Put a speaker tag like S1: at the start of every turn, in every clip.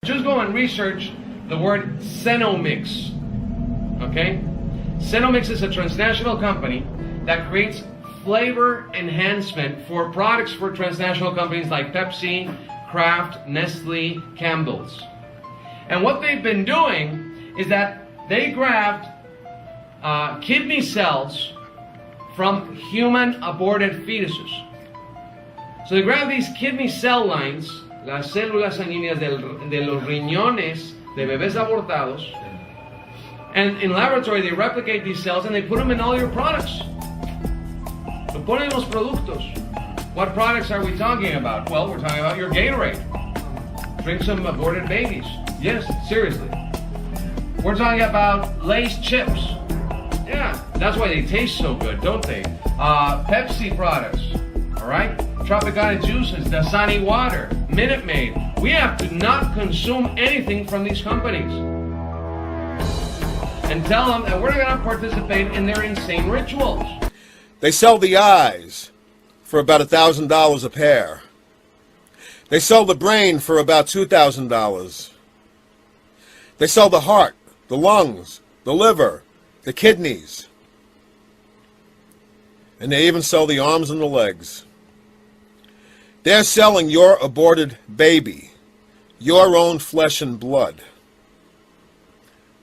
S1: Just go and research the word SENOMYX, okay? SENOMYX is a transnational company that creates flavor enhancement for products for transnational companies like Pepsi, Kraft, Nestle, Campbell's. And what they've been doing is that they grabbed kidney cells from human aborted fetuses. So they grab these kidney cell lines, las células sanguíneas de los riñones de bebés abortados, and in laboratory they replicate these cells and they put them in all your products. Lo ponen en los productos. What products are we talking about? Well, we're talking about your Gatorade. Drink some aborted babies. Yes, seriously. We're talking about Lay's chips. Yeah, that's why they taste so good, don't they? Pepsi products, all right? Tropicana juices, Dasani water, Minute Maid. We have to not consume anything from these companies. And tell them that we're going to participate in their insane rituals.
S2: They sell the eyes for about $1,000 a pair. They sell the brain for about $2,000. They sell the heart, the lungs, the liver, the kidneys. And they even sell the arms and the legs. They're selling your aborted baby, your own flesh and blood.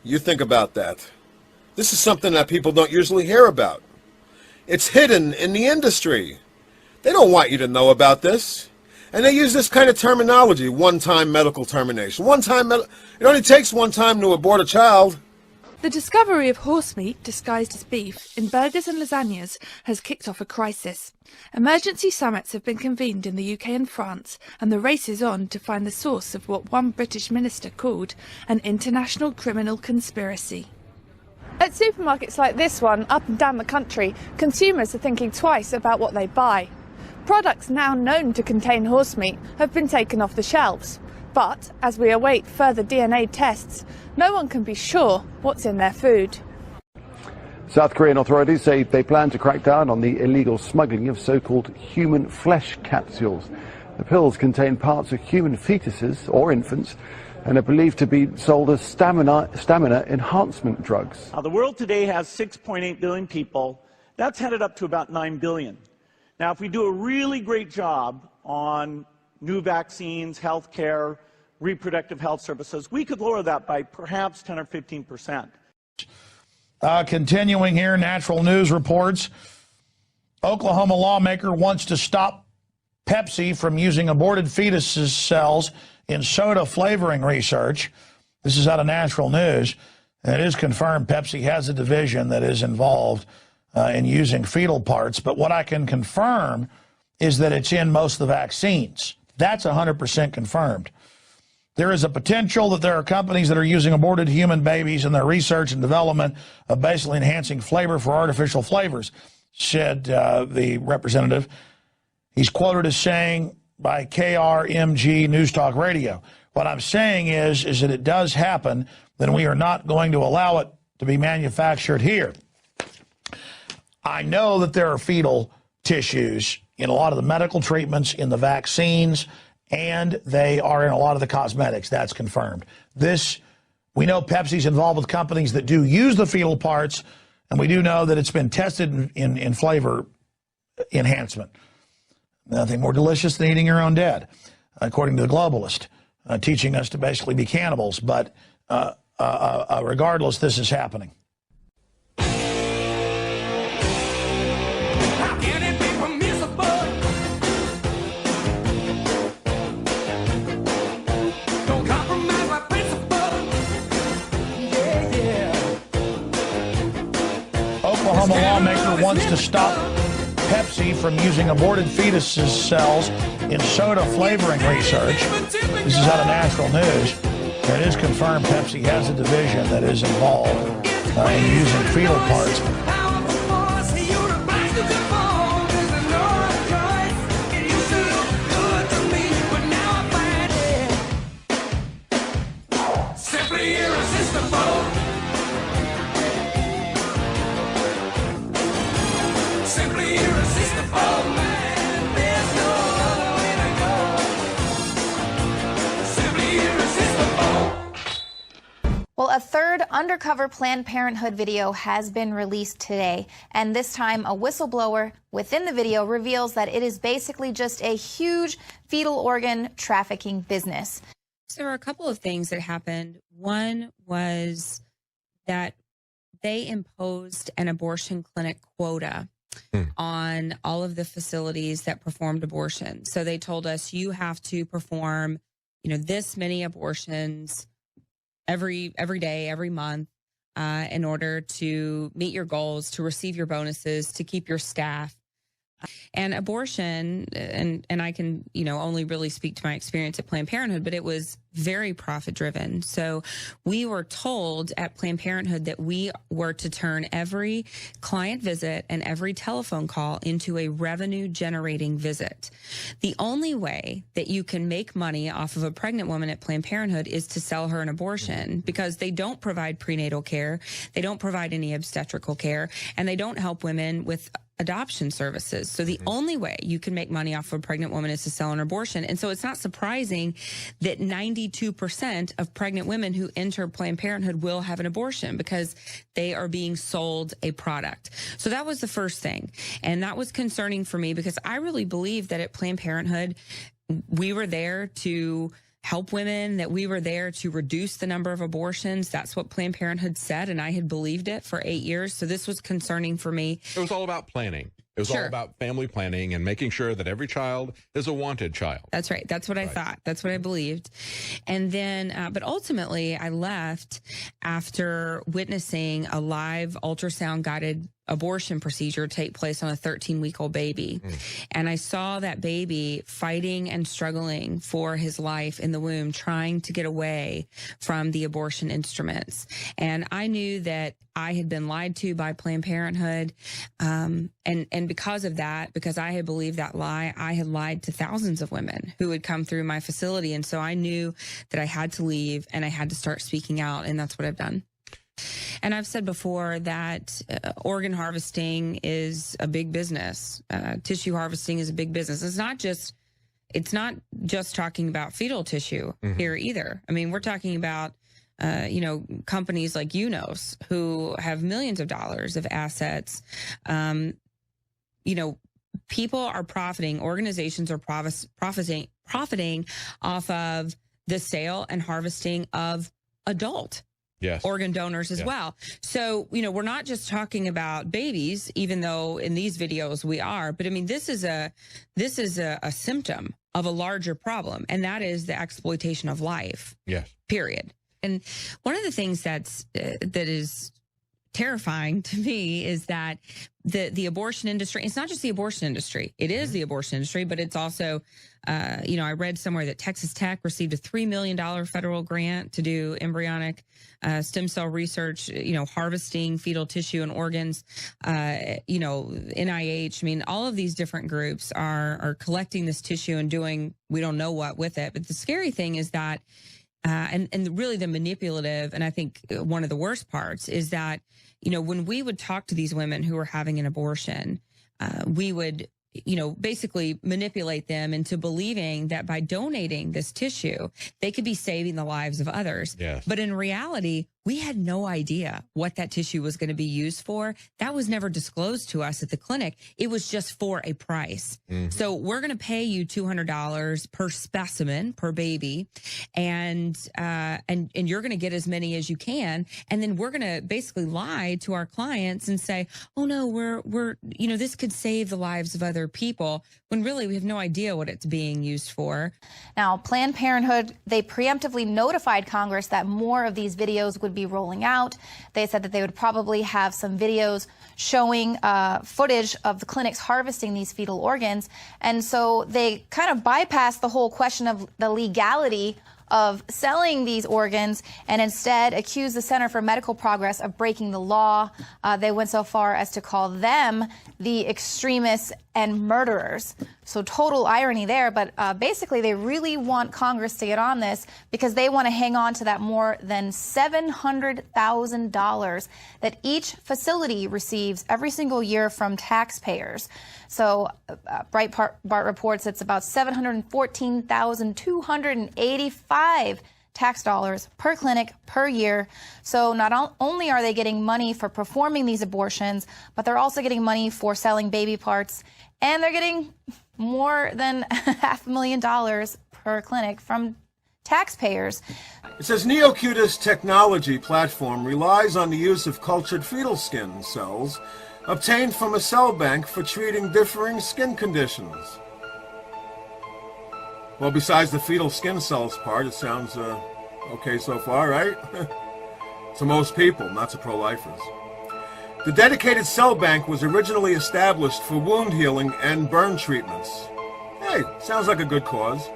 S2: You think about that. This is something that people don't usually hear about. It's hidden in the industry. They don't want you to know about this. And they use this kind of terminology, one-time medical termination. It only takes one time to abort a child.
S3: The discovery of horse meat disguised as beef in burgers and lasagnas has kicked off a crisis. Emergency summits have been convened in the UK and France, and the race is on to find the source of what one British minister called an international criminal conspiracy. At supermarkets like this one, up and down the country, consumers are thinking twice about what they buy. Products now known to contain horse meat have been taken off the shelves. But as we await further DNA tests, no one can be sure what's in their food.
S4: South Korean authorities say they plan to crack down on the illegal smuggling of so-called human flesh capsules. The pills contain parts of human fetuses or infants and are believed to be sold as stamina enhancement drugs.
S5: The world today has 6.8 billion people. That's headed up to about 9 billion. Now, if we do a really great job on new vaccines, health care, reproductive health services, we could lower that by perhaps 10 or 15%.
S6: Continuing here, Natural News reports, Oklahoma lawmaker wants to stop Pepsi from using aborted fetuses cells in soda flavoring research. This is out of Natural News. And it is confirmed Pepsi has a division that is involved in using fetal parts. But what I can confirm is that it's in most of the vaccines. That's 100% confirmed. There is a potential that there are companies that are using aborted human babies in their research and development of basically enhancing flavor for artificial flavors, said the representative. He's quoted as saying by KRMG News Talk Radio. What I'm saying is that it does happen, then we are not going to allow it to be manufactured here. I know that there are fetal tissues in a lot of the medical treatments, in the vaccines, and they are in a lot of the cosmetics. That's confirmed. We know Pepsi's involved with companies that do use the fetal parts, and we do know that it's been tested in flavor enhancement. Nothing more delicious than eating your own dead, according to the globalist, teaching us to basically be cannibals. But regardless, this is happening. Oklahoma lawmaker wants to stop Pepsi from using aborted fetuses cells in soda flavoring research. This is out of Natural News. It is confirmed Pepsi has a division that is involved in using fetal parts.
S7: Simply irresistible. Simply irresistible, man. There's no other way to go. Simply irresistible.
S8: Well, a third undercover Planned Parenthood video has been released today, and this time a whistleblower within the video reveals that it is basically just a huge fetal organ trafficking business.
S9: So there were a couple of things that happened. One was that they imposed an abortion clinic quota on all of the facilities that performed abortion. So they told us, you have to perform, this many abortions every day, every month, in order to meet your goals, to receive your bonuses, to keep your staff. And abortion, and I can, only really speak to my experience at Planned Parenthood, but it was very profit driven. So we were told at Planned Parenthood that we were to turn every client visit and every telephone call into a revenue generating visit. The only way that you can make money off of a pregnant woman at Planned Parenthood is to sell her an abortion, because they don't provide prenatal care, they don't provide any obstetrical care, and they don't help women with adoption services. So the only way you can make money off of a pregnant woman is to sell an abortion. And so it's not surprising that 92% of pregnant women who enter Planned Parenthood will have an abortion, because they are being sold a product. So that was the first thing. And that was concerning for me, because I really believe that at Planned Parenthood, we were there to help women, that we were there to reduce the number of abortions. That's what Planned Parenthood said, and I had believed it for 8 years. So this was concerning for me.
S10: It was all about planning. It was all about family planning and making sure that every child is a wanted child.
S9: That's right. That's what I thought. That's what I believed. And then, but ultimately I left after witnessing a live ultrasound guided abortion procedure take place on a 13-week-old baby. And I saw that baby fighting and struggling for his life in the womb, trying to get away from the abortion instruments. And I knew that I had been lied to by Planned Parenthood. And because of that, because I had believed that lie, I had lied to thousands of women who would come through my facility. And so I knew that I had to leave and I had to start speaking out. And that's what I've done. And I've said before that organ harvesting is a big business. Tissue harvesting is a big business. It's not just talking about fetal tissue here either. I mean, we're talking about, companies like UNOS who have millions of dollars of assets. People are profiting, organizations are profiting off of the sale and harvesting of adult organ donors as well. So, we're not just talking about babies, even though in these videos we are, but I mean, this is a symptom of a larger problem, and that is the exploitation of life. Period. And one of the things that is terrifying to me is that the abortion industry, it's not just the abortion industry. It is the abortion industry, but it's also, I read somewhere that Texas Tech received a $3 million federal grant to do embryonic stem cell research, harvesting fetal tissue and organs, NIH. I mean, all of these different groups are collecting this tissue and doing, we don't know what with it. But the scary thing is that, and really the manipulative, and I think one of the worst parts is that, when we would talk to these women who were having an abortion, we would, basically manipulate them into believing that by donating this tissue, they could be saving the lives of others. But in reality, we had no idea what that tissue was going to be used for. That was never disclosed to us at the clinic. It was just for a price. So we're going to pay you $200 per specimen, per baby, and you're going to get as many as you can. And then we're going to basically lie to our clients and say, oh no, we're this could save the lives of other people, when really we have no idea what it's being used for.
S8: Now, Planned Parenthood, they preemptively notified Congress that more of these videos would be rolling out. They said that they would probably have some videos showing footage of the clinics harvesting these fetal organs. And so they kind of bypassed the whole question of the legality of selling these organs and instead accused the Center for Medical Progress of breaking the law. They went so far as to call them the extremists and murderers. So total irony there, but basically they really want Congress to get on this because they want to hang on to that more than $700,000 that each facility receives every single year from taxpayers. So Breitbart reports it's about $714,285 tax dollars per clinic per year. So not only are they getting money for performing these abortions, but they're also getting money for selling baby parts, and they're getting more than $500,000 per clinic from taxpayers.
S2: It says NeoCutis technology platform relies on the use of cultured fetal skin cells obtained from a cell bank for treating differing skin conditions. Well, besides the fetal skin cells part, it sounds okay so far, right? To most people, not to pro-lifers. The dedicated cell bank was originally established for wound healing and burn treatments. Hey, sounds like a good cause.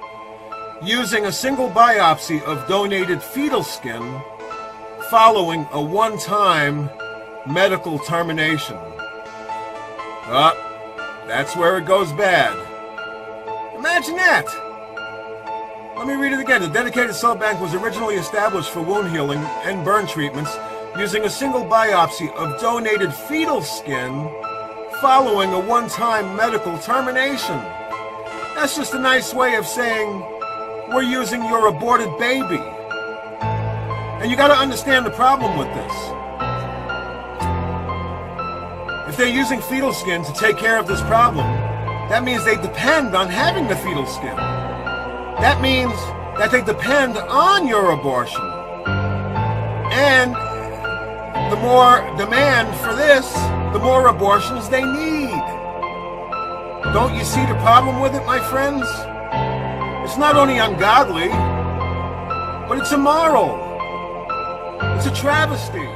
S2: Using a single biopsy of donated fetal skin following a one-time medical termination. That's where it goes bad. Imagine that! Let me read it again. The dedicated cell bank was originally established for wound healing and burn treatments using a single biopsy of donated fetal skin following a one-time medical termination. That's just a nice way of saying we're using your aborted baby. And you got to understand the problem with this. If they're using fetal skin to take care of this problem, that means they depend on having the fetal skin. That means that they depend on your abortion. And the more demand for this, the more abortions they need. Don't you see the problem with it, my friends? It's not only ungodly, but it's immoral. It's a travesty.